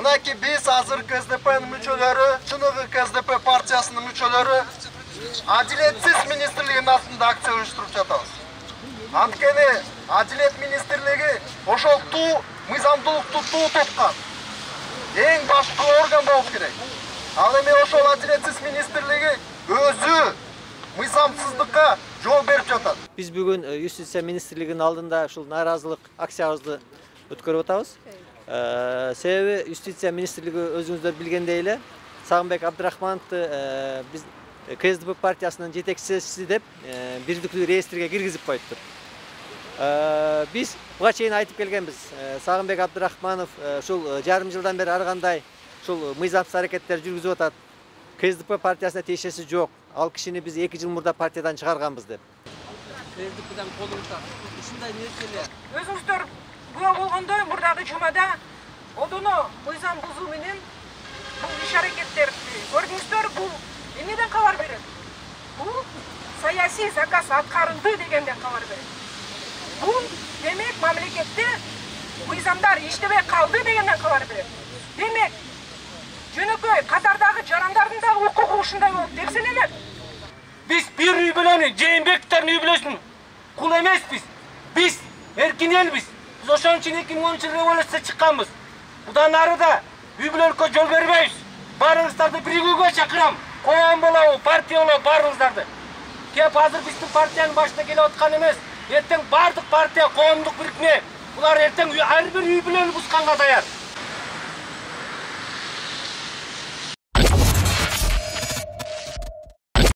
Мынакей биз азыр КСДПнын мүчөлөрү, чыныгы КСДП партиясынын мүчөлөрү Адилетсиз министрлигинин астында акция уюштуруп жатабыз. Анткени Адилет министрлиги ошол мыйзамдуулукту туткан эң башкы орган болуп керек. Ал эми ошол Адилетсиз министрлиги өзү мыйзамсыздыкка жол берип жатат. Биз бүгүн Юстиция министрлигинин алдында ушул нааразылык акциябызды өткөрүп атабыз. Себеби Юстиция министрлиги өзүңүздөр билгендей эле Сагынбек Абдрахмановду биз КСДП партиясынын жетекчиси деп бирдиктүү реестрге киргизип коюптур. Биз буга чейин айтып келгенбиз. Сагынбек Абдрахманов ушул жарым жылдан бери ар кандай ушул мыйзамсыз аракеттер жүргүзүп атат. КСДП партиясына тиешеси жок. Ал кишини биз 2 жыл мурда партиядан чыгарганбыз деп. КСДПдан колдонуп ушундай нерселер. Өзүңүздөр буга болгондой мурдагы жумада одоно мыйзам бузуу менен бул иш-аракеттерди көрдүңүздөр. Бул эмнеден кабар берет? Бул саясий заказ аткарылды дегенден кабар берет. Бул демек мамлекетте мыйзамдар иштебей калды дегенден кабар берет. Демек жөнөкөй катардагы жарандардын да укугу ушундай болуп деп саналат. Биз бир үй бүлөнү, Жээнбековдордун үй бүлөсүн кул эмеспиз. Биз эркин элбиз. Биз ошон үчүн 2010 революция чыкканбыз. Будан ары да үй бүлөлүккө жол бербейбиз. Баарыңыздарды биригүүгө чакырам. Коом болобу, партия болобу, баарыңыздарды. Кеп азыр биздин партиянын башына келип аткан эмес. Эртең бардык партия коомдук бирикме. Булар эртең ар бир үй бүлөнү бузганга даяр.